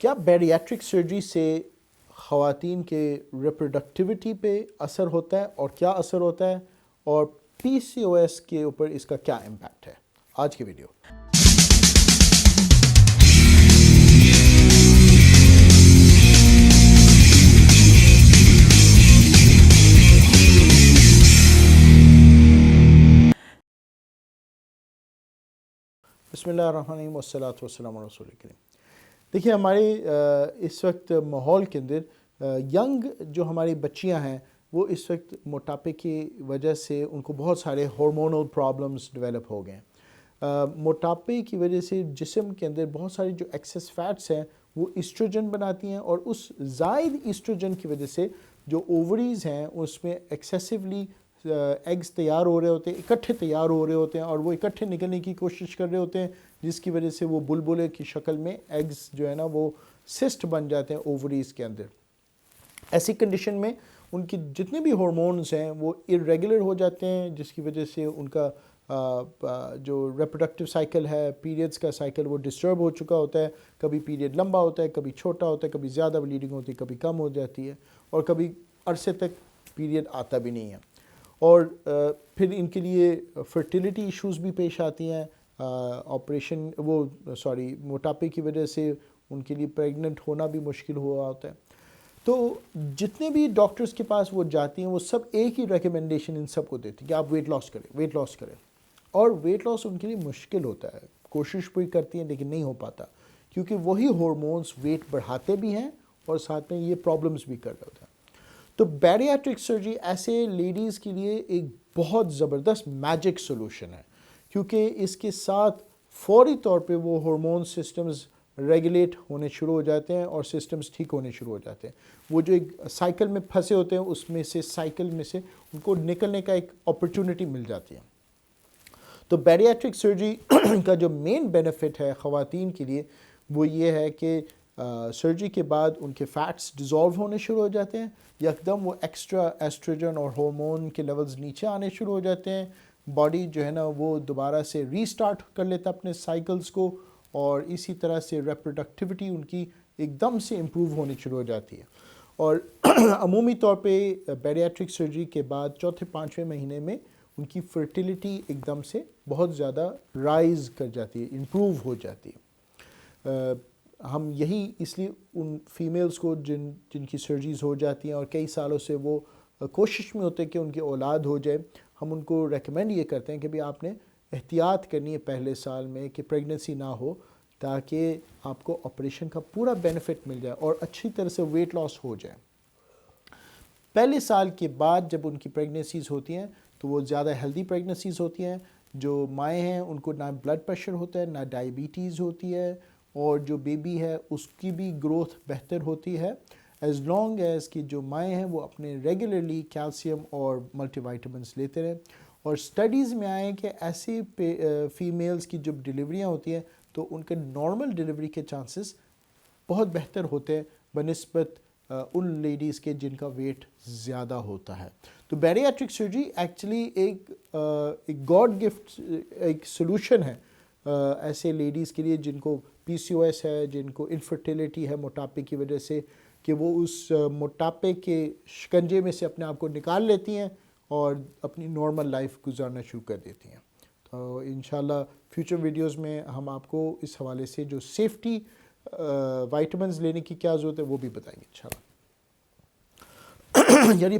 کیا بیریاٹرک سرجری سے خواتین کے ریپروڈکٹیوٹی پہ اثر ہوتا ہے اور کیا اثر ہوتا ہے، اور پی سی او ایس کے اوپر اس کا کیا امپیکٹ ہے؟ آج کی ویڈیو بسم اللہ الرحمن الرحیم والصلاۃ والسلام علی رسول کریم۔ دیکھیے، ہمارے اس وقت ماحول کے اندر ینگ جو ہماری بچیاں ہیں وہ اس وقت موٹاپے کی وجہ سے ان کو بہت سارے ہارمونل پرابلمس ڈیولپ ہو گئے ہیں۔ موٹاپے کی وجہ سے جسم کے اندر بہت ساری جو ایکسیس فیٹس ہیں وہ ایسٹروجن بناتی ہیں، اور اس زائد ایسٹروجن کی وجہ سے جو اووریز ہیں اس میں ایکسیسولی ایگز تیار ہو رہے ہوتے ہیں، اکٹھے تیار ہو رہے ہوتے ہیں، اور وہ اکٹھے نکلنے کی کوشش کر رہے ہوتے ہیں، جس کی وجہ سے وہ بلبلے کی شکل میں ایگز جو ہے نا وہ سسٹ بن جاتے ہیں اووریز کے اندر۔ ایسی کنڈیشن میں ان کی جتنے بھی ہارمونز ہیں وہ ارریگولر ہو جاتے ہیں، جس کی وجہ سے ان کا جو ریپروڈکٹیو سائیکل ہے، پیریڈز کا سائیکل، وہ ڈسٹرب ہو چکا ہوتا ہے۔ کبھی پیریڈ لمبا ہوتا ہے، کبھی چھوٹا ہوتا ہے، کبھی زیادہ بلیڈنگ ہوتی ہے، کبھی کم ہو جاتی ہے، اور کبھی عرصے تک پیریڈ آتا بھی نہیں ہے۔ اور پھر ان کے لیے فرٹیلیٹی ایشوز بھی پیش آتی ہیں، موٹاپے کی وجہ سے ان کے لیے پریگننٹ ہونا بھی مشکل ہوا ہوتا ہے۔ تو جتنے بھی ڈاکٹرز کے پاس وہ جاتی ہیں وہ سب ایک ہی ریکمنڈیشن ان سب کو دیتے ہیں کہ آپ ویٹ لاس کریں، اور ویٹ لاس ان کے لیے مشکل ہوتا ہے۔ کوشش بھی کرتی ہیں لیکن نہیں ہو پاتا، کیونکہ وہی ہارمونز ویٹ بڑھاتے بھی ہیں اور ساتھ میں یہ پرابلمز بھی کر رہے ہوتے ہیں۔ تو بیریاٹرک سرجری ایسے لیڈیز کے لیے ایک بہت زبردست میجک سولوشن ہے، کیونکہ اس کے ساتھ فوری طور پہ وہ ہارمون سسٹمز ریگولیٹ ہونے شروع ہو جاتے ہیں اور سسٹمز ٹھیک ہونے شروع ہو جاتے ہیں۔ وہ جو ایک سائیکل میں پھنسے ہوتے ہیں اس میں سے سائیکل میں سے ان کو نکلنے کا ایک اپرچونٹی مل جاتی ہے۔ تو بیریاٹرک سرجری کا جو مین بینیفٹ ہے خواتین کے لیے وہ یہ ہے کہ سرجری کے بعد ان کے فیٹس ڈیزالو ہونے شروع ہو جاتے ہیں، یکدم وہ ایکسٹرا ایسٹروجن اور ہارمون کے لیولز نیچے آنے شروع ہو جاتے ہیں، باڈی جو ہے نا وہ دوبارہ سے ری سٹارٹ کر لیتا اپنے سائیکلز کو، اور اسی طرح سے ریپروڈکٹیوٹی ان کی ایک دم سے امپروو ہونی شروع ہو جاتی ہے۔ اور عمومی طور پہ بیریاٹرک سرجری کے بعد چوتھے پانچویں مہینے میں ان کی فرٹیلیٹی ایک دم سے بہت زیادہ رائز کر جاتی ہے، امپروو ہو جاتی ہے۔ ہم یہی اس لیے ان فیمیلز کو جن کی سرجریز ہو جاتی ہیں اور کئی سالوں سے وہ کوشش میں ہوتے ہیں کہ ان کی اولاد ہو جائے، ہم ان کو ریکمینڈ یہ کرتے ہیں کہ بھی آپ نے احتیاط کرنی ہے پہلے سال میں کہ پریگننسی نہ ہو، تاکہ آپ کو آپریشن کا پورا بینیفٹ مل جائے اور اچھی طرح سے ویٹ لاس ہو جائے۔ پہلے سال کے بعد جب ان کی پریگننسیز ہوتی ہیں تو وہ زیادہ ہیلدی پریگننسیز ہوتی ہیں۔ جو مائیں ہیں ان کو نہ بلڈ پریشر ہوتا ہے، نہ ڈائبٹیز ہوتی ہے، اور جو بیبی ہے اس کی بھی گروتھ بہتر ہوتی ہے، ایز لانگ ایز کہ جو مائیں ہیں وہ اپنے ریگولرلی کیلشیم اور ملٹی وائٹامنس لیتے رہیں۔ اور سٹڈیز میں آئے کہ ایسی فیمیلز کی جب ڈلیوریاں ہوتی ہیں تو ان کے نارمل ڈلیوری کے چانسز بہت بہتر ہوتے ہیں بنسبت ان لیڈیز کے جن کا ویٹ زیادہ ہوتا ہے۔ تو بیریاٹرک سرجری ایکچولی ایک گاڈ گفٹ ایک سلوشن ہے ایسے لیڈیز کے لیے جن کو پی سی او ایس ہے، جن کو انفرٹیلیٹی ہے موٹاپے کی وجہ سے، کہ وہ اس موٹاپے کے شکنجے میں سے اپنے آپ کو نکال لیتی ہیں اور اپنی نارمل لائف گزارنا شروع کر دیتی ہیں۔ تو انشاءاللہ فیوچر ویڈیوز میں ہم آپ کو اس حوالے سے جو سیفٹی وائٹامنز لینے کی کیا ضرورت ہے وہ بھی بتائیں گے انشاءاللہ۔ یعنی